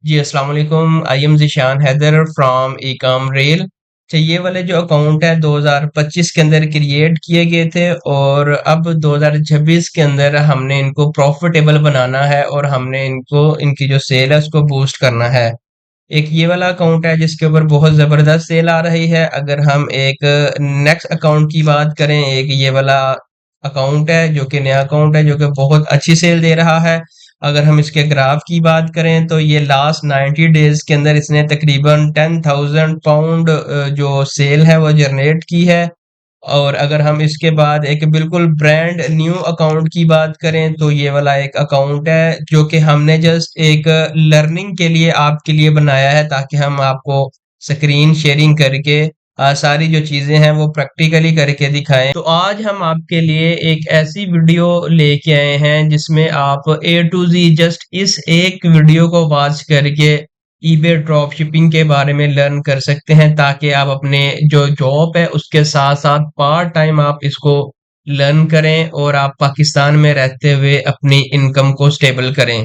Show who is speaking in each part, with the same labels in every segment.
Speaker 1: जी, अस्सलाम वालेकुम। I am Zeeshan Haider from Ecom Rail. तो ये वाले जो अकाउंट है 2025 के अंदर क्रिएट किए गए थे और अब 2026 के अंदर हमने इनको प्रॉफिटेबल बनाना है और हमने इनको इनकी जो सेल है उसको बूस्ट करना है। एक ये वाला अकाउंट है जिसके ऊपर बहुत ज़बरदस्त सेल आ रही है। अगर हम एक नेक्स्ट अकाउंट की बात करें, एक ये वाला अकाउंट है जो कि नया अकाउंट है जो कि बहुत अच्छी सेल दे रहा है। अगर हम इसके ग्राफ की बात करें तो ये लास्ट 90 डेज के अंदर इसने तकरीबन 10,000 पाउंड जो सेल है वो जनरेट की है। और अगर हम इसके बाद एक बिल्कुल ब्रांड न्यू अकाउंट की बात करें तो ये वाला एक अकाउंट है जो कि हमने जस्ट एक लर्निंग के लिए आपके लिए बनाया है ताकि हम आपको स्क्रीन शेयरिंग करके सारी जो चीजें हैं वो प्रैक्टिकली करके दिखाएं। तो आज हम आपके लिए एक ऐसी वीडियो लेके आए हैं जिसमें आप ए टू जी जस्ट इस एक वीडियो को वॉच करके ईबे ड्रॉप शिपिंग के बारे में लर्न कर सकते हैं ताकि आप अपने जो जॉब है उसके साथ साथ पार्ट टाइम आप इसको लर्न करें और आप पाकिस्तान में रहते हुए अपनी इनकम को स्टेबल करें।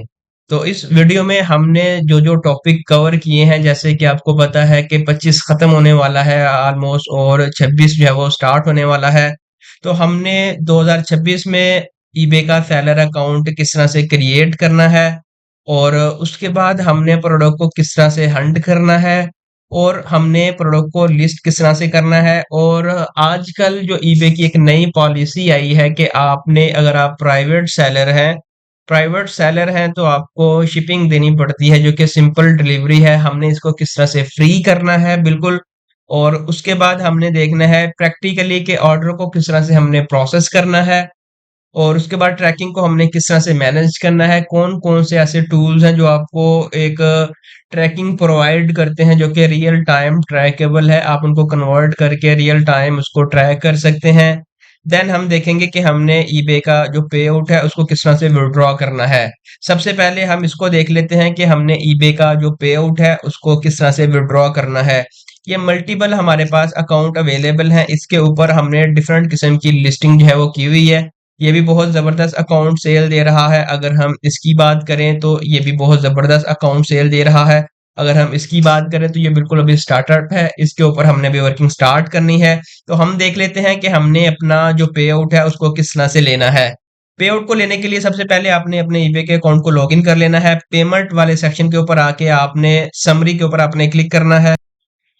Speaker 1: तो इस वीडियो में हमने जो जो टॉपिक कवर किए हैं, जैसे कि आपको पता है कि 25 खत्म होने वाला है ऑलमोस्ट और 26 जो है वो स्टार्ट होने वाला है। तो हमने 2026 में ईबे का सेलर अकाउंट किस तरह से क्रिएट करना है और उसके बाद हमने प्रोडक्ट को किस तरह से हंट करना है और हमने प्रोडक्ट को लिस्ट किस तरह से करना है। और आजकल जो ईबे की एक नई पॉलिसी आई है कि आपने अगर आप प्राइवेट सेलर हैं तो आपको शिपिंग देनी पड़ती है जो कि सिंपल डिलीवरी है। हमने इसको किस तरह से फ्री करना है बिल्कुल। और उसके बाद हमने देखना है प्रैक्टिकली के ऑर्डर को किस तरह से हमने प्रोसेस करना है और उसके बाद ट्रैकिंग को हमने किस तरह से मैनेज करना है। कौन-कौन से ऐसे टूल्स हैं जो आपको एक ट्रैकिंग प्रोवाइड करते हैं जो कि रियल टाइम ट्रैकेबल है। आप उनको कन्वर्ट करके रियल टाइम उसको ट्रैक कर सकते हैं। देन हम देखेंगे कि हमने ईबे का जो पे आउट है उसको किस तरह से विथड्रॉ करना है। सबसे पहले हम इसको देख लेते हैं कि हमने ईबे का जो पे आउट है उसको किस तरह से विथड्रॉ करना है। ये मल्टीपल हमारे पास अकाउंट अवेलेबल हैं। इसके ऊपर हमने डिफरेंट किस्म की लिस्टिंग जो है वो की हुई है। ये भी बहुत ज़बरदस्त अकाउंट सेल दे रहा है। अगर हम इसकी बात करें तो ये भी बहुत ज़बरदस्त अकाउंट सेल दे रहा है। अगर हम इसकी बात करें तो ये बिल्कुल अभी स्टार्टअप है। इसके ऊपर हमने अभी वर्किंग स्टार्ट करनी है। तो हम देख लेते हैं कि हमने अपना जो पे आउट है उसको किस तरह से लेना है। पे आउट को लेने के लिए सबसे पहले आपने अपने ईबे के अकाउंट को लॉगिन कर लेना है। पेमेंट वाले सेक्शन के ऊपर आके आपने समरी के ऊपर आपने क्लिक करना है।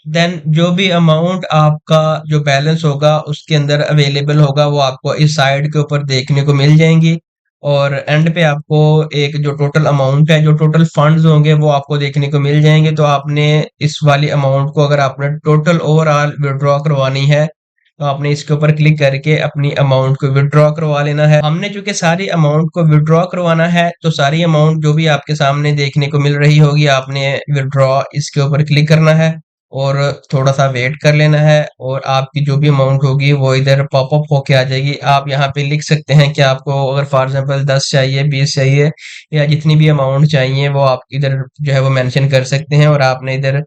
Speaker 1: देन जो भी अमाउंट आपका जो बैलेंस होगा उसके अंदर अवेलेबल होगा वो आपको इस साइड के ऊपर देखने को मिल जाएंगी। और एंड पे आपको एक जो टोटल अमाउंट है, जो टोटल फंड्स होंगे वो आपको देखने को मिल जाएंगे। तो आपने इस वाली अमाउंट को अगर आपने टोटल ओवरऑल विड्रॉ करवानी है तो आपने इसके ऊपर क्लिक करके अपनी अमाउंट को विड्रॉ करवा लेना है। हमने चूंकि सारी अमाउंट को विड्रॉ करवाना है तो सारी अमाउंट जो भी आपके सामने देखने को मिल रही होगी आपने विड्रॉ इसके ऊपर क्लिक करना है और थोड़ा सा वेट कर लेना है और आपकी जो भी अमाउंट होगी वो इधर पॉपअप होके आ जाएगी। आप यहाँ पे लिख सकते हैं कि आपको अगर फॉर एग्जांपल 10 चाहिए, 20 चाहिए या जितनी भी अमाउंट चाहिए वो आप इधर जो है वो मेंशन कर सकते हैं और आपने इधर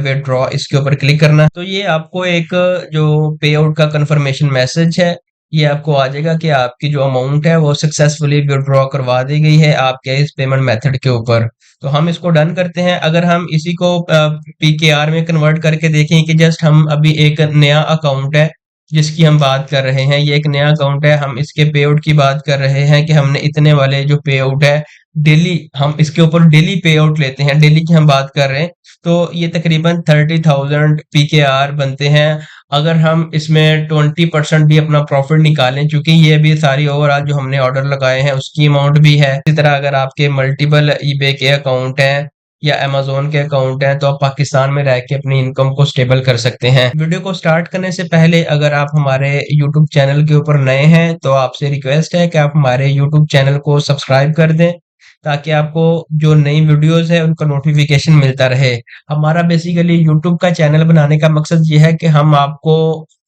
Speaker 1: विड्रॉ इसके ऊपर क्लिक करना है। तो ये आपको एक जो पे आउट का कंफर्मेशन मैसेज है ये आपको आ जाएगा कि आपकी जो अमाउंट है वो सक्सेसफुली विड्रॉ करवा दी गई है आपके इस पेमेंट मेथड के ऊपर। तो हम इसको डन करते हैं। अगर हम इसी को पीकेआर में कन्वर्ट करके देखें कि जस्ट हम अभी एक नया अकाउंट है जिसकी हम बात कर रहे हैं, ये एक नया अकाउंट है, हम इसके पे आउट की बात कर रहे हैं कि हमने इतने वाले जो पे आउट है डेली, हम इसके ऊपर डेली पे आउट लेते हैं, डेली की हम बात कर रहे हैं। तो ये तकरीबन 30,000 पीकेआर बनते हैं। अगर हम इसमें 20% भी अपना प्रॉफिट निकालें, चूंकि ये भी सारी ओवरऑल जो हमने ऑर्डर लगाए हैं उसकी अमाउंट भी है। इसी तरह अगर आपके मल्टीपल ईबे के अकाउंट हैं या अमेज़न के अकाउंट हैं तो आप पाकिस्तान में रह के अपनी इनकम को स्टेबल कर सकते हैं। वीडियो को स्टार्ट करने से पहले अगर आप हमारे यूट्यूब चैनल के ऊपर नए हैं तो आपसे रिक्वेस्ट है कि आप हमारे यूट्यूब चैनल को सब्सक्राइब कर दें ताकि आपको जो नई वीडियोस है उनका नोटिफिकेशन मिलता रहे। हमारा बेसिकली यूट्यूब का चैनल बनाने का मकसद ये है कि हम आपको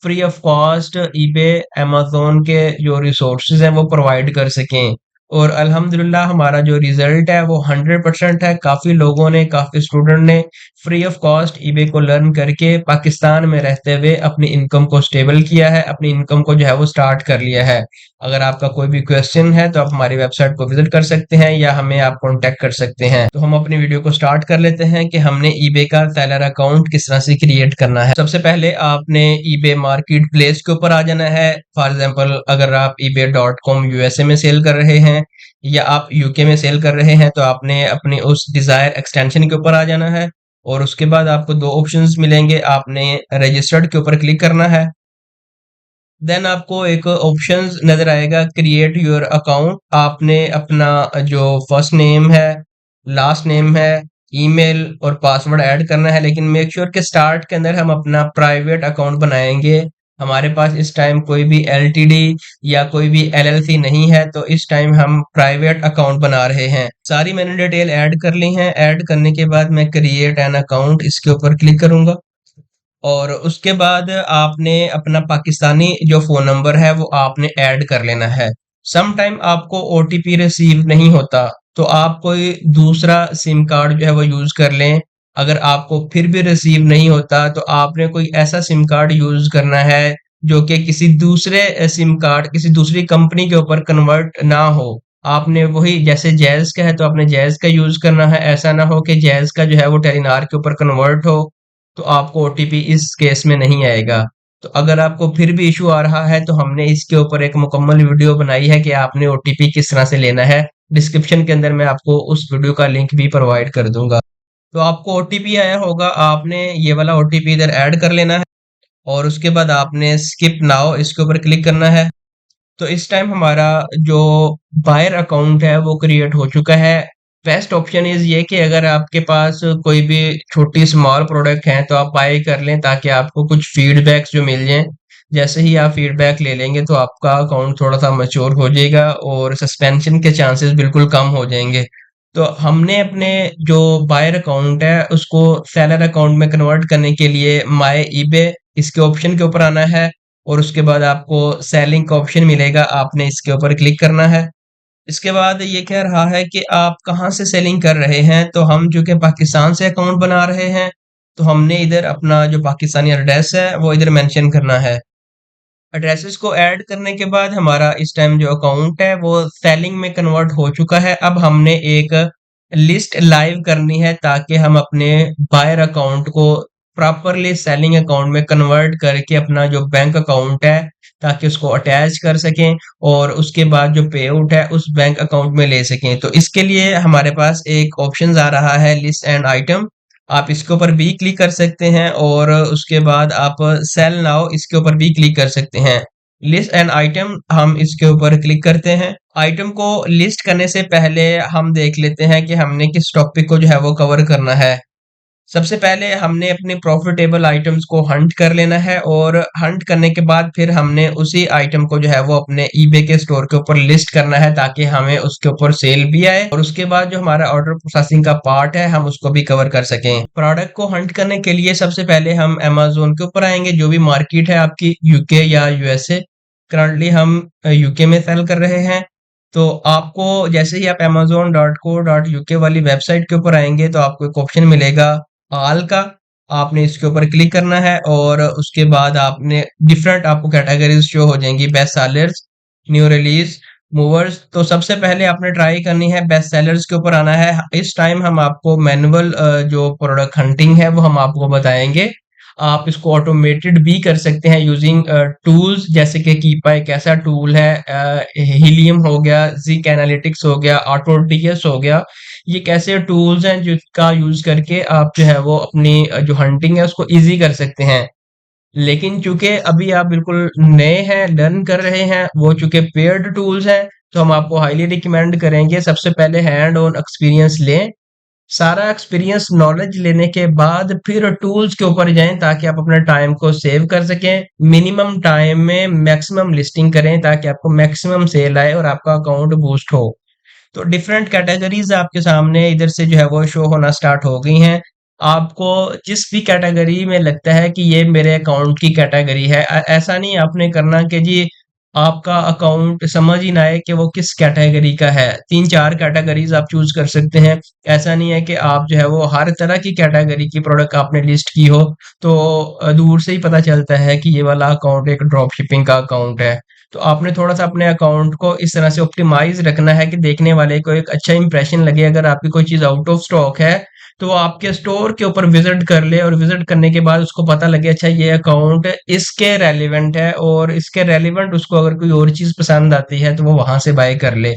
Speaker 1: free of cost eBay Amazon के जो रिसोर्सेज हैं वो प्रोवाइड कर सकें और अल्हम्दुलिल्लाह हमारा जो रिजल्ट है वो 100% है। काफी लोगों ने, काफी स्टूडेंट ने फ्री ऑफ कॉस्ट ईबे को लर्न करके पाकिस्तान में रहते हुए अपनी इनकम को स्टेबल किया है, अपनी इनकम को जो है वो स्टार्ट कर लिया है। अगर आपका कोई भी क्वेश्चन है तो आप हमारी वेबसाइट को विजिट कर सकते हैं या हमें आप कांटेक्ट कर सकते हैं। तो हम अपनी वीडियो को स्टार्ट कर लेते हैं कि हमने ईबे का सेलर अकाउंट किस तरह से क्रिएट करना है। सबसे पहले आपने ईबे मार्केट प्लेस के ऊपर आ जाना है। फॉर एग्जाम्पल अगर आप ईबे.com यूएसए में सेल कर रहे हैं या आप यूके में सेल कर रहे हैं तो आपने अपने उस डिजायर एक्सटेंशन के ऊपर आ जाना है और उसके बाद आपको दो ऑप्शंस मिलेंगे। आपने रजिस्टर्ड के ऊपर क्लिक करना है, देन आपको एक ऑप्शंस नजर आएगा क्रिएट योर अकाउंट। आपने अपना जो फर्स्ट नेम है, लास्ट नेम है, ईमेल और पासवर्ड ऐड करना है, लेकिन मेक श्योर के स्टार्ट के अंदर हम अपना प्राइवेट अकाउंट बनाएंगे। हमारे पास इस टाइम कोई भी एलटीडी या कोई भी एलएलसी नहीं है, तो इस टाइम हम प्राइवेट अकाउंट बना रहे हैं। सारी मैंने डिटेल ऐड कर ली हैं। ऐड करने के बाद मैं क्रिएट एन अकाउंट इसके ऊपर क्लिक करूंगा और उसके बाद आपने अपना पाकिस्तानी जो फोन नंबर है वो आपने ऐड कर लेना है। सम टाइम आपको ओटीपी रिसीव नहीं होता, तो आप कोई दूसरा सिम कार्ड जो है वो यूज कर लें। अगर आपको फिर भी रिसीव नहीं होता तो आपने कोई ऐसा सिम कार्ड यूज करना है जो कि किसी दूसरे सिम कार्ड, किसी दूसरी कंपनी के ऊपर कन्वर्ट ना हो। आपने वही, जैसे जैज का है तो आपने जैज का यूज करना है। ऐसा ना हो कि जैज का जो है वो टेलीनार के ऊपर कन्वर्ट हो, तो आपको ओटीपी इस केस में नहीं आएगा। तो अगर आपको फिर भी इशू आ रहा है तो हमने इसके ऊपर एक मुकम्मल वीडियो बनाई है कि आपने ओटीपी किस तरह से लेना है। डिस्क्रिप्शन के अंदर मैं आपको उस वीडियो का लिंक भी प्रोवाइड कर दूंगा। तो आपको ओटीपी आया होगा, आपने ये वाला ओटीपी इधर ऐड कर लेना है और उसके बाद आपने स्किप नाउ इसके ऊपर क्लिक करना है। तो इस टाइम हमारा जो बायर अकाउंट है वो क्रिएट हो चुका है। बेस्ट ऑप्शन इज ये कि अगर आपके पास कोई भी छोटी स्मॉल प्रोडक्ट है तो आप बाय कर लें ताकि आपको कुछ फीडबैक्स जो मिल जाएं। जैसे ही आप फीडबैक ले लेंगे तो आपका अकाउंट थोड़ा सा मैच्योर हो जाएगा और सस्पेंशन के चांसेस बिल्कुल कम हो जाएंगे। तो हमने अपने जो बायर अकाउंट है उसको सेलर अकाउंट में कन्वर्ट करने के लिए माय ईबे इसके ऑप्शन के ऊपर आना है और उसके बाद आपको सेलिंग का ऑप्शन मिलेगा, आपने इसके ऊपर क्लिक करना है। इसके बाद ये कह रहा है कि आप कहाँ से सेलिंग कर रहे हैं, तो हम जो कि पाकिस्तान से अकाउंट बना रहे हैं तो हमने इधर अपना जो पाकिस्तानी एड्रेस है वो इधर मेंशन करना है। एड्रेसेस को ऐड करने के बाद हमारा इस टाइम जो अकाउंट है वो सेलिंग में कन्वर्ट हो चुका है। अब हमने एक लिस्ट लाइव करनी है ताकि हम अपने बायर अकाउंट को प्रॉपरली सेलिंग अकाउंट में कन्वर्ट करके अपना जो बैंक अकाउंट है ताकि उसको अटैच कर सकें और उसके बाद जो पे आउट है उस बैंक अकाउंट में ले सकें। तो इसके लिए हमारे पास एक ऑप्शन आ रहा है लिस्ट एंड आइटम। आप इसके ऊपर भी क्लिक कर सकते हैं और उसके बाद आप सेल नाउ इसके ऊपर भी क्लिक कर सकते हैं। लिस्ट एंड आइटम हम इसके ऊपर क्लिक करते हैं। आइटम को लिस्ट करने से पहले हम देख लेते हैं कि हमने किस टॉपिक को जो है वो कवर करना है। सबसे पहले हमने अपने प्रॉफिटेबल आइटम्स को हंट कर लेना है और हंट करने के बाद फिर हमने उसी आइटम को जो है वो अपने ईबे के स्टोर के ऊपर लिस्ट करना है ताकि हमें उसके ऊपर सेल भी आए और उसके बाद जो हमारा ऑर्डर प्रोसेसिंग का पार्ट है हम उसको भी कवर कर सकें। प्रोडक्ट को हंट करने के लिए सबसे पहले हम अमेजोन के ऊपर आएंगे, जो भी मार्केट है आपकी यूके या यूएसए। करंटली हम यूके में सेल कर रहे हैं। तो आपको जैसे ही आप amazon.co.uk वाली वेबसाइट के ऊपर आएंगे तो आपको एक ऑप्शन मिलेगा ऑल का। आपने इसके ऊपर क्लिक करना है और उसके बाद आपने डिफरेंट आपको कैटेगरीज शो हो जाएंगी, best sellers, new release, movers. तो सबसे पहले आपने ट्राई करनी है बेस्ट सेलर्स के ऊपर आना है। इस टाइम हम आपको मैनुअल जो प्रोडक्ट हंटिंग है वो हम आपको बताएंगे। आप इसको ऑटोमेटेड भी कर सकते हैं यूजिंग टूल्स जैसे कि कीपा एक ऐसा टूल है, हीलियम हो गया, जिक एनालिटिक्स हो गया, ऑटोडीएस हो गया। ये कैसे टूल्स हैं जिसका यूज करके आप जो है वो अपनी जो हंटिंग है उसको इजी कर सकते हैं। लेकिन चूंकि अभी आप बिल्कुल नए हैं, लर्न कर रहे हैं, वो चूंकि पेड टूल्स हैं तो हम आपको हाईली रिकमेंड करेंगे सबसे पहले हैंड ऑन एक्सपीरियंस लें। सारा एक्सपीरियंस नॉलेज लेने के बाद फिर टूल्स के ऊपर जाएं ताकि आप अपने टाइम को सेव कर सकें। मिनिमम टाइम में मैक्सिमम लिस्टिंग करें ताकि आपको मैक्सिमम सेल आए और आपका अकाउंट बूस्ट हो। तो डिफरेंट कैटेगरीज आपके सामने इधर से जो है वो शो होना स्टार्ट हो गई हैं। आपको जिस भी कैटेगरी में लगता है कि ये मेरे अकाउंट की कैटेगरी है, ऐसा नहीं आपने करना कि जी आपका अकाउंट समझ ही ना आए कि वो किस कैटेगरी का है। 3-4 कैटेगरीज़ आप चूज़ कर सकते हैं। ऐसा नहीं है कि आप जो है वो हर तरह की कैटेगरी की प्रोडक्ट आपने लिस्ट की हो, तो दूर से ही पता चलता है कि ये वाला अकाउंट एक ड्रॉप शिपिंग का अकाउंट है। तो आपने थोड़ा-सा अपने अकाउंट को इस तरह से ऑप्टिमाइज़ रखना है कि देखने वाले को एक अच्छा इंप्रेशन लगे। अगर आपकी कोई चीज़ आउट ऑफ स्टॉक है, तो वो आपके स्टोर के ऊपर विजिट कर ले और विजिट करने के बाद उसको पता लगे अच्छा ये अकाउंट इसके रेलिवेंट है, और इसके रेलिवेंट उसको अगर कोई और चीज पसंद आती है तो वो वहां से बाय कर ले।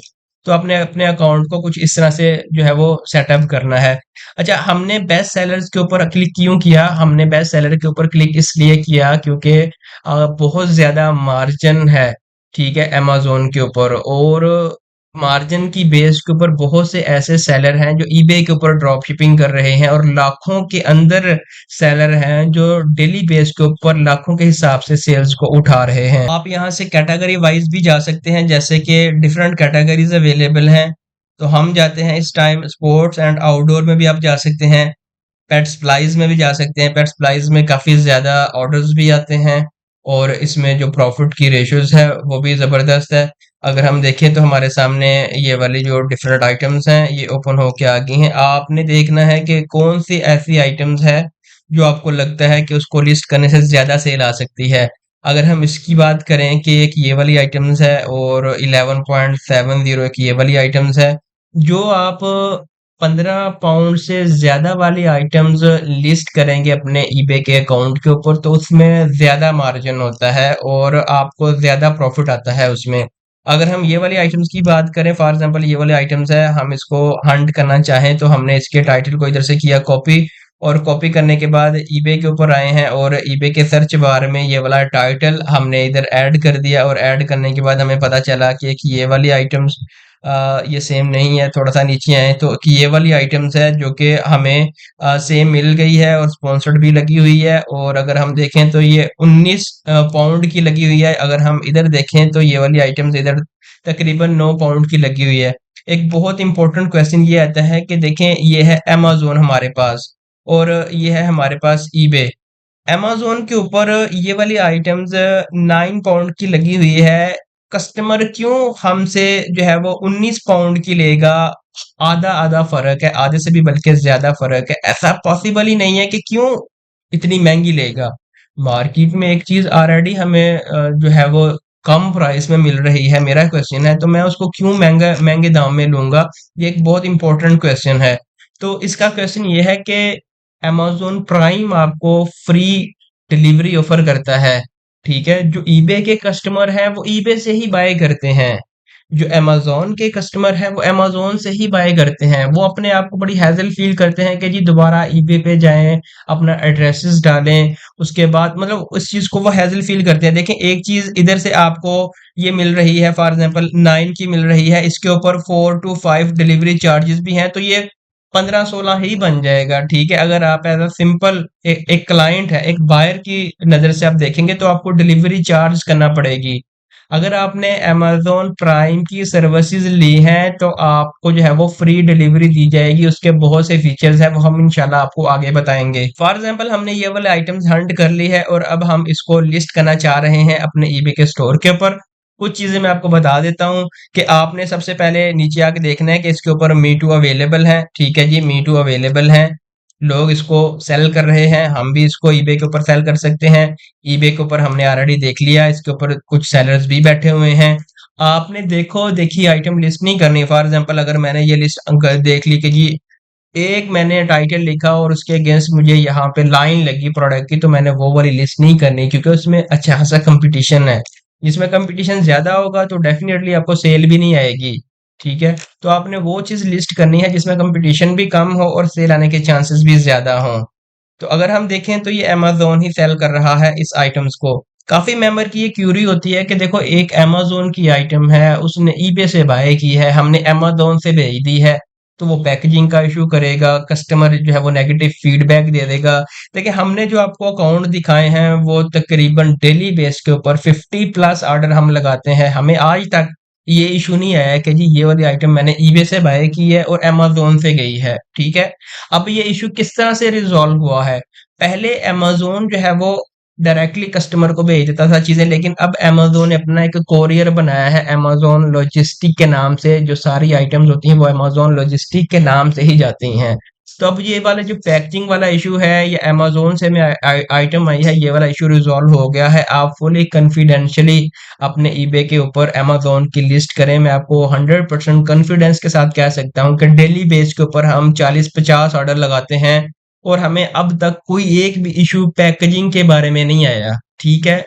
Speaker 1: तो अपने अपने अकाउंट को कुछ इस तरह से जो है वो सेटअप करना है। अच्छा, हमने बेस्ट सेलर्स के ऊपर क्लिक क्यों किया? हमने बेस्ट सेलर के ऊपर क्लिक इसलिए किया क्योंकि बहुत ज्यादा मार्जिन है, ठीक है, अमेज़न के ऊपर। और मार्जिन की बेस के ऊपर बहुत से ऐसे सेलर हैं जो ईबे के ऊपर ड्रॉप शिपिंग कर रहे हैं, और लाखों के अंदर सेलर हैं जो डेली बेस के ऊपर लाखों के हिसाब से सेल्स को उठा रहे हैं। आप यहाँ से कैटेगरी वाइज भी जा सकते हैं, जैसे कि डिफरेंट कैटेगरीज अवेलेबल हैं। तो हम जाते हैं इस टाइम स्पोर्ट्स एंड आउटडोर में भी आप जा सकते हैं, पेट सप्लाईज में भी जा सकते हैं। पेट सप्लाईज में काफी ज्यादा ऑर्डर्स भी आते हैं, और इसमें जो प्रॉफिट की रेशियोज है वो भी जबरदस्त है। अगर हम देखें तो हमारे सामने ये वाली जो डिफरेंट आइटम्स हैं ये ओपन होके आ गई हैं। आपने देखना है कि कौन सी ऐसी आइटम्स है जो आपको लगता है कि उसको लिस्ट करने से ज्यादा सेल आ सकती है। अगर हम इसकी बात करें कि एक ये वाली आइटम्स है और 11.70 एक ये वाली आइटम्स है, जो आप 15 पाउंड से ज्यादा वाली आइटम्स लिस्ट करेंगे अपने ईबे के अकाउंट के ऊपर, तो उसमें ज्यादा मार्जिन होता है और आपको ज्यादा प्रॉफिट आता है उसमें। अगर हम ये वाली आइटम्स की बात करें, फॉर एग्जांपल ये वाली आइटम्स है, हम इसको हंट करना चाहें तो हमने इसके टाइटल को इधर से किया कॉपी, और कॉपी करने के बाद ईबे के ऊपर आए हैं और ईबे के सर्च बार में ये वाला टाइटल हमने इधर ऐड कर दिया, और ऐड करने के बाद हमें पता चला कि ये वाली आइटम्स ये सेम नहीं है। थोड़ा सा नीचे आए तो कि ये वाली आइटम्स है जो कि हमें सेम मिल गई है और स्पॉन्सर्ड भी लगी हुई है, और अगर हम देखें तो ये 19 पाउंड की लगी हुई है। अगर हम इधर देखें तो ये वाली आइटम्स इधर तकरीबन 9 पाउंड की लगी हुई है। एक बहुत इंपॉर्टेंट क्वेश्चन ये आता है कि देखें, ये है अमेज़न हमारे पास, और ये है हमारे पास ईबे। अमेज़न के ऊपर ये वाली आइटम्स 9 पाउंड की लगी हुई है। कस्टमर क्यों हमसे जो है वो 19 पाउंड की लेगा? आधा आधा फर्क है, आधे से भी बल्कि ज्यादा फर्क है। ऐसा पॉसिबल ही नहीं है कि क्यों इतनी महंगी लेगा। मार्केट में एक चीज ऑलरेडी हमें जो है वो कम प्राइस में मिल रही है, मेरा क्वेश्चन है, तो मैं उसको क्यों महंगा महंगे दाम में लूंगा? ये एक बहुत इंपॉर्टेंट क्वेश्चन है। तो इसका क्वेश्चन ये है कि अमेज़न प्राइम आपको फ्री डिलीवरी ऑफर करता है, ठीक है। जो ईबे के कस्टमर हैं वो ईबे से ही बाय करते हैं, जो अमेज़न के कस्टमर हैं वो अमेज़न से ही बाय करते हैं। वो अपने आप को बड़ी हैज़ल फील करते हैं कि जी दोबारा ईबे पे जाएं, अपना एड्रेसेस डालें, उसके बाद मतलब उस चीज को वो हैज़ल फील करते हैं। देखें, एक चीज इधर से आपको ये मिल रही है, फॉर एग्जांपल 9 की मिल रही है, इसके ऊपर 4 to 5 डिलीवरी चार्जेस भी हैं, तो ये 15-16 ही बन जाएगा, ठीक है। अगर आप एज अ सिंपल एक क्लाइंट है, एक बायर की नजर से आप देखेंगे तो आपको डिलीवरी चार्ज करना पड़ेगी। अगर आपने अमेज़न प्राइम की सर्विसेज ली हैं तो आपको जो है वो फ्री डिलीवरी दी जाएगी। उसके बहुत से फीचर्स हैं, वो हम इंशाल्लाह आपको आगे बताएंगे। फॉर एग्जांपल हमने ये वाले आइटम्स हंट कर ली है और अब हम इसको लिस्ट करना चाह रहे हैं अपने ईबे के स्टोर के ऊपर। कुछ चीजें मैं आपको बता देता हूँ कि आपने सबसे पहले नीचे आके देखना है कि इसके ऊपर मी टू अवेलेबल है, ठीक है जी, मी टू अवेलेबल है। लोग इसको सेल कर रहे हैं, हम भी इसको ईबे के ऊपर सेल कर सकते हैं। ईबे के ऊपर हमने ऑलरेडी देख लिया, इसके ऊपर कुछ सेलर्स भी बैठे हुए हैं। आपने देखो देखी आइटम लिस्ट नहीं करनी। फॉर एग्जांपल अगर मैंने ये लिस्ट देख ली कि जी एक मैंने टाइटल लिखा और उसके अगेंस्ट मुझे यहाँ पे लाइन लगी प्रोडक्ट की, तो मैंने वो वाली लिस्ट नहीं करनी, क्योंकि उसमें अच्छा खासा कंपटीशन है। जिसमें कंपटीशन ज्यादा होगा तो डेफिनेटली आपको सेल भी नहीं आएगी, ठीक है। तो आपने वो चीज लिस्ट करनी है जिसमें कंपटीशन भी कम हो और सेल आने के चांसेस भी ज्यादा हों। तो अगर हम देखें तो ये अमेज़न ही सेल कर रहा है इस आइटम्स को। काफ़ी मेंबर की ये क्यूरी होती है कि देखो एक अमेज़न की आइटम है, उसने ईबे से बाय की है, हमने अमेज़न से भेज दी है, तो वो पैकेजिंग का इश्यू करेगा, कस्टमर जो है वो नेगेटिव फीडबैक दे देगा। देखिए, हमने जो आपको अकाउंट दिखाए हैं वो तकरीबन डेली बेस के ऊपर 50 प्लस ऑर्डर हम लगाते हैं। हमें आज तक ये इश्यू नहीं आया है कि जी ये वाली आइटम मैंने ईबे से बाय की है और अमेज़न से गई है, ठीक है। अब ये इश्यू किस तरह से रिजॉल्व हुआ है? पहले अमेज़न जो है वो डायरेक्टली कस्टमर को भेज देता था चीजें, लेकिन अब अमेज़न ने अपना एक कोरियर बनाया है अमेज़न लॉजिस्टिक के नाम से। जो सारी आइटम्स होती हैं वो अमेज़न लॉजिस्टिक के नाम से ही जाती हैं। तो अब ये वाला जो पैकेजिंग वाला इशू है, ये अमेज़न से में आइटम आई है, ये वाला इशू रिजॉल्व हो गया है। आप फुली कॉन्फिडेंशियली अपने ईबे के ऊपर अमेज़न की लिस्ट करें। मैं आपको 100% कॉन्फिडेंस के साथ कह सकता हूँ कि डेली बेस के ऊपर हम 40-50 ऑर्डर लगाते हैं और हमें अब तक कोई एक भी इशू पैकेजिंग के बारे में नहीं आया। ठीक है,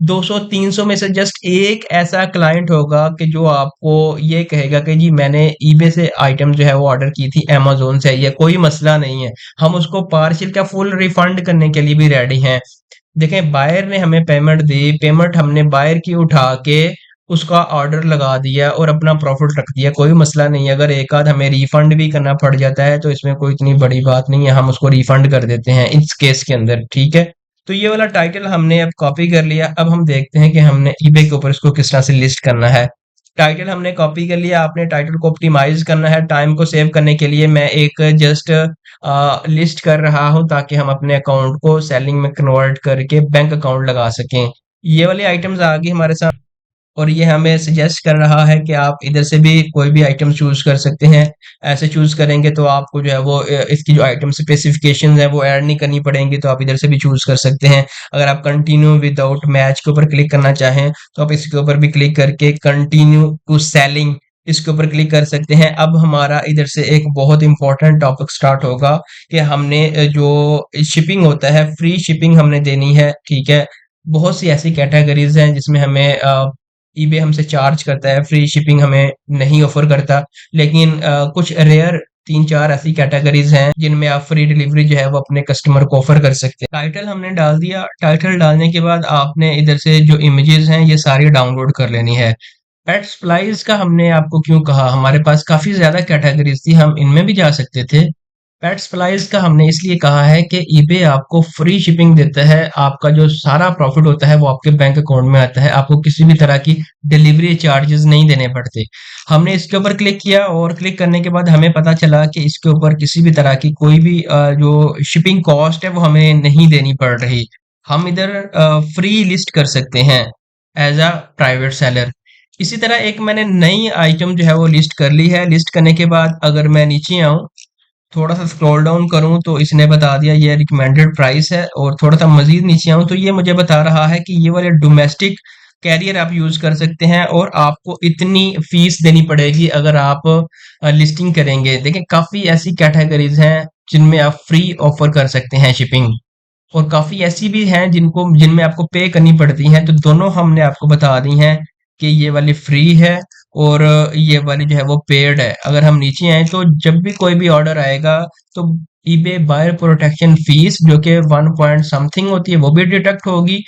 Speaker 1: 200-300 में से जस्ट एक ऐसा क्लाइंट होगा कि जो आपको ये कहेगा कि जी मैंने ईबे से आइटम जो है वो ऑर्डर की थी, अमेज़न से, ये कोई मसला नहीं है। हम उसको पार्शियल क्या फुल रिफंड करने के लिए भी रेडी हैं। देखें, बायर ने हमें पेमेंट दी, पेमेंट हमने बायर की उठा के उसका ऑर्डर लगा दिया और अपना प्रॉफिट रख दिया, कोई मसला नहीं है। अगर एक आध हमें रिफंड भी करना पड़ जाता है तो इसमें कोई इतनी बड़ी बात नहीं है, हम उसको रिफंड कर देते हैं इस केस के अंदर। ठीक है, तो ये वाला टाइटल हमने अब कॉपी कर लिया। अब हम देखते हैं कि हमने ईबे के ऊपर इसको किस तरह से लिस्ट करना है। टाइटल हमने कॉपी कर लिया, आपने टाइटल को ऑप्टिमाइज करना है। टाइम को सेव करने के लिए मैं एक जस्ट लिस्ट कर रहा हूं ताकि हम अपने अकाउंट को सेलिंग में कन्वर्ट करके बैंक अकाउंट लगा सकें। ये वाली आइटम्स आ गई हमारे साथ और ये हमें सजेस्ट कर रहा है कि आप इधर से भी कोई भी आइटम चूज कर सकते हैं। ऐसे चूज करेंगे तो आपको जो है वो इसकी जो आइटम स्पेसिफिकेशन है वो ऐड नहीं करनी पड़ेंगी, तो आप इधर से भी चूज कर सकते हैं। अगर आप कंटिन्यू विदाउट मैच के ऊपर क्लिक करना चाहें तो आप इसके ऊपर भी क्लिक करके कंटिन्यू टू सेलिंग इसके ऊपर क्लिक कर सकते हैं। अब हमारा इधर से एक बहुत इंपॉर्टेंट टॉपिक स्टार्ट होगा कि हमने जो शिपिंग होता है, फ्री शिपिंग हमने देनी है। ठीक है, बहुत सी ऐसी कैटेगरीज हैं जिसमें हमें ईबे हमसे चार्ज करता है, फ्री शिपिंग हमें नहीं ऑफर करता। लेकिन कुछ रेयर 3-4 ऐसी कैटेगरीज हैं जिनमें आप फ्री डिलीवरी जो है वो अपने कस्टमर को ऑफर कर सकते हैं। टाइटल हमने डाल दिया, टाइटल डालने के बाद आपने इधर से जो इमेजेस हैं ये सारी डाउनलोड कर लेनी है। पेट सप्लाईज का हमने आपको क्यों कहा, हमारे पास काफी ज्यादा कैटेगरीज थी, हम इनमें भी जा सकते थे। पेट सप्लाईज का हमने इसलिए कहा है कि ईबे आपको फ्री शिपिंग देता है, आपका जो सारा प्रॉफिट होता है वो आपके बैंक अकाउंट में आता है, आपको किसी भी तरह की डिलीवरी चार्जेस नहीं देने पड़ते। हमने इसके ऊपर क्लिक किया और क्लिक करने के बाद हमें पता चला कि इसके ऊपर किसी भी तरह की कोई भी जो शिपिंग कॉस्ट है वो हमें नहीं देनी पड़ रही। हम इधर फ्री लिस्ट कर सकते हैं एज अ प्राइवेट सेलर। इसी तरह एक मैंने नई आइटम जो है वो लिस्ट कर ली है। लिस्ट करने के बाद अगर मैं नीचे आऊं, थोड़ा सा स्क्रॉल डाउन करूं तो इसने बता दिया ये रिकमेंडेड प्राइस है, और थोड़ा सा मजीद नीचे आऊं तो ये मुझे बता रहा है कि ये वाले डोमेस्टिक कैरियर आप यूज कर सकते हैं और आपको इतनी फीस देनी पड़ेगी अगर आप लिस्टिंग करेंगे। देखिए, काफी ऐसी कैटेगरीज हैं जिनमें आप फ्री ऑफर कर सकते हैं शिपिंग, और काफी ऐसी भी हैं जिनमें आपको पे करनी पड़ती हैं। तो दोनों हमने आपको बता दी हैं कि ये वाली फ्री है और ये वाली जो है वो पेड है। अगर हम नीचे आए तो जब भी कोई भी ऑर्डर आएगा तो ईबे बायर प्रोटेक्शन फीस जो कि 1 पॉइंट समथिंग होती है वो भी डिडक्ट होगी,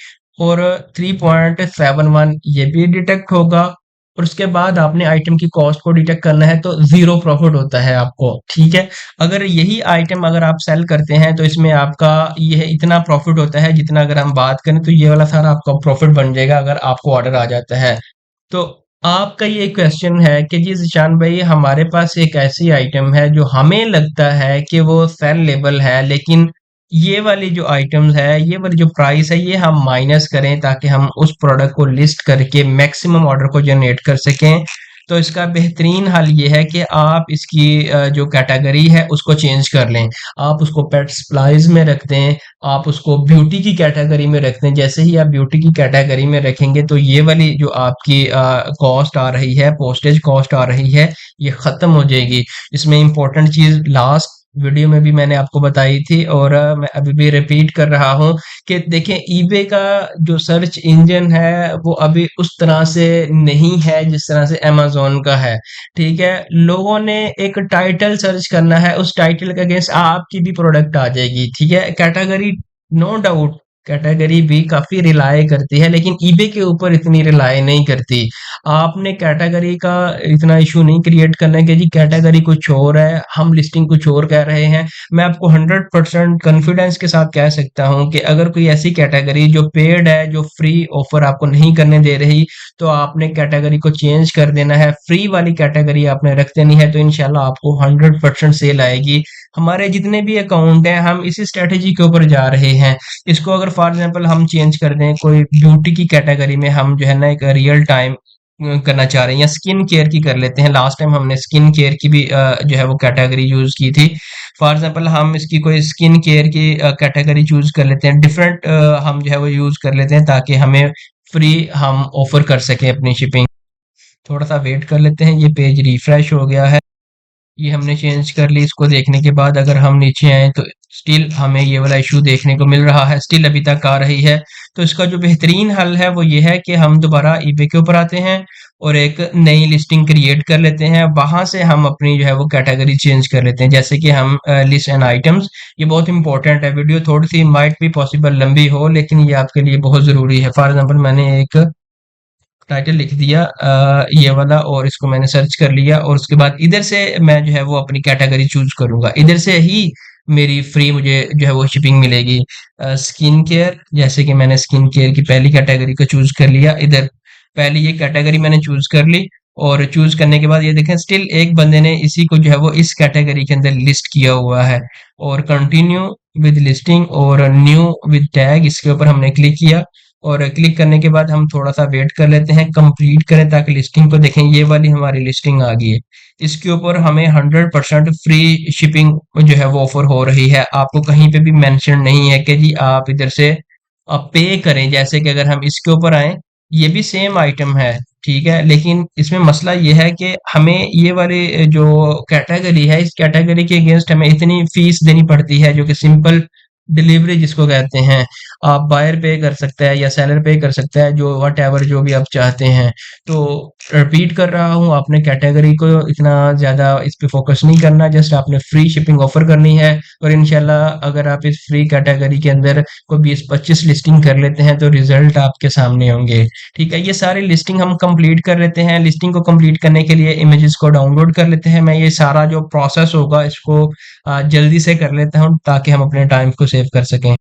Speaker 1: और 3.71 ये भी डिडक्ट होगा। और उसके बाद आपने आइटम की कॉस्ट को डिटेक्ट करना है तो जीरो प्रॉफिट होता है आपको। ठीक है, अगर यही आइटम अगर आप सेल करते हैं तो इसमें आपका ये इतना प्रॉफिट होता है जितना, अगर हम बात करें तो ये वाला सारा आपका प्रॉफिट बन जाएगा अगर आपको ऑर्डर आ जाता है। तो आपका ये क्वेश्चन है कि जी जिशान भाई, हमारे पास एक ऐसी आइटम है जो हमें लगता है कि वो सेल लेबल है, लेकिन ये वाली जो आइटम्स है, ये वाली जो प्राइस है, ये हम माइनस करें ताकि हम उस प्रोडक्ट को लिस्ट करके मैक्सिमम ऑर्डर को जनरेट कर सकें। तो इसका बेहतरीन हल ये है कि आप इसकी जो कैटेगरी है उसको चेंज कर लें। आप उसको पेट सप्लाईज में रख दें, आप उसको ब्यूटी की कैटेगरी में रख दें। जैसे ही आप ब्यूटी की कैटेगरी में रखेंगे तो ये वाली जो आपकी कॉस्ट आ रही है, पोस्टेज कॉस्ट आ रही है, ये खत्म हो जाएगी। इसमें इंपॉर्टेंट चीज लास्ट वीडियो में भी मैंने आपको बताई थी और मैं अभी भी रिपीट कर रहा हूँ कि देखें, ईबे का जो सर्च इंजन है वो अभी उस तरह से नहीं है जिस तरह से अमेज़न का है। ठीक है, लोगों ने एक टाइटल सर्च करना है, उस टाइटल के अगेंस्ट आपकी भी प्रोडक्ट आ जाएगी। ठीक है, कैटेगरी नो डाउट कैटेगरी भी काफी रिलाय करती है, लेकिन ईबे के ऊपर इतनी रिलाय नहीं करती। आपने कैटेगरी का इतना इशू नहीं क्रिएट करना है कि जी कैटेगरी कुछ और है, हम लिस्टिंग कुछ और कह रहे हैं। मैं आपको 100% कॉन्फिडेंस के साथ कह सकता हूं कि अगर कोई ऐसी कैटेगरी जो पेड है, जो फ्री ऑफर आपको नहीं करने दे रही, तो आपने कैटेगरी को चेंज कर देना है, फ्री वाली कैटेगरी आपने रख देनी है, तो इंशाल्लाह आपको 100% सेल आएगी। हमारे जितने भी अकाउंट हैं हम इसी स्ट्रेटेजी के ऊपर जा रहे हैं। इसको अगर फॉर एग्जांपल हम चेंज कर दें, कोई ब्यूटी की कैटेगरी में हम जो है ना एक रियल टाइम करना चाह रहे हैं, या स्किन केयर की कर लेते हैं। लास्ट टाइम हमने स्किन केयर की भी जो है वो कैटेगरी यूज की थी। फॉर एग्जांपल हम इसकी कोई स्किन केयर की कैटेगरी चूज कर लेते हैं, डिफरेंट हम जो है वो यूज कर लेते हैं ताकि हमें फ्री हम ऑफर कर सकें अपनी शिपिंग। थोड़ा सा वेट कर लेते हैं, ये पेज रिफ्रेश हो गया है। ये हमने चेंज कर ली। इसको देखने के बाद अगर हम नीचे आए तो स्टिल हमें ये वाला इशू देखने को मिल रहा है, स्टिल अभी तक आ रही है। तो इसका जो बेहतरीन हल है वो ये है कि हम दोबारा ईबे के ऊपर आते हैं और एक नई लिस्टिंग क्रिएट कर लेते हैं। वहां से हम अपनी जो है वो कैटेगरी चेंज कर लेते हैं, जैसे कि हम लिस्ट एंड आइटम्स। ये बहुत इंपॉर्टेंट है, वीडियो थोड़ी सी माइट भी पॉसिबल लंबी हो लेकिन ये आपके लिए बहुत जरूरी है। फॉर एग्जाम्पल मैंने एक टाइटल लिख दिया ये वाला, और इसको मैंने सर्च कर लिया, और उसके बाद इधर से मैं जो है वो अपनी कैटेगरी चूज करूंगा। इधर से ही मेरी फ्री मुझे जो है वो शिपिंग मिलेगी। स्किन केयर, जैसे कि मैंने स्किन केयर की पहली कैटेगरी को चूज कर लिया। इधर पहली ये कैटेगरी मैंने चूज कर ली, और चूज करने के बाद ये देखें स्टिल एक बंदे ने इसी को जो है वो इस कैटेगरी के अंदर लिस्ट किया हुआ है। और कंटिन्यू विद लिस्टिंग और न्यू विद टैग, इसके ऊपर हमने क्लिक किया, और क्लिक करने के बाद हम थोड़ा सा वेट कर लेते हैं, कंप्लीट करें ताकि लिस्टिंग को देखें। ये वाली हमारी लिस्टिंग आ गई है। इसके ऊपर हमें 100% फ्री शिपिंग जो है वो ऑफर हो रही है। आपको कहीं पे भी मेंशन नहीं है कि जी आप इधर से आप पे करें। जैसे कि अगर हम इसके ऊपर आए, ये भी सेम आइटम है, ठीक है, लेकिन इसमें मसला ये है कि हमें ये वाली जो कैटेगरी है, इस कैटेगरी के अगेंस्ट हमें इतनी फीस देनी पड़ती है, जो कि सिंपल डिलीवरी जिसको कहते हैं। आप बायर पे कर सकता है या सेलर पे कर सकता है, जो वट एवर जो भी आप चाहते हैं। तो रिपीट कर रहा हूँ, आपने कैटेगरी को इतना ज्यादा इस पे फोकस नहीं करना, जस्ट आपने फ्री शिपिंग ऑफर करनी है। और इंशाल्लाह अगर आप इस फ्री कैटेगरी के अंदर कोई 20-25 लिस्टिंग कर लेते हैं तो रिजल्ट आपके सामने होंगे। ठीक है, ये सारी लिस्टिंग हम कंप्लीट कर लेते हैं। लिस्टिंग को कंप्लीट करने के लिए इमेजेस को डाउनलोड कर लेते हैं। मैं ये सारा जो प्रोसेस होगा इसको जल्दी से कर लेता हूँ ताकि हम अपने टाइम को सेव कर सकें।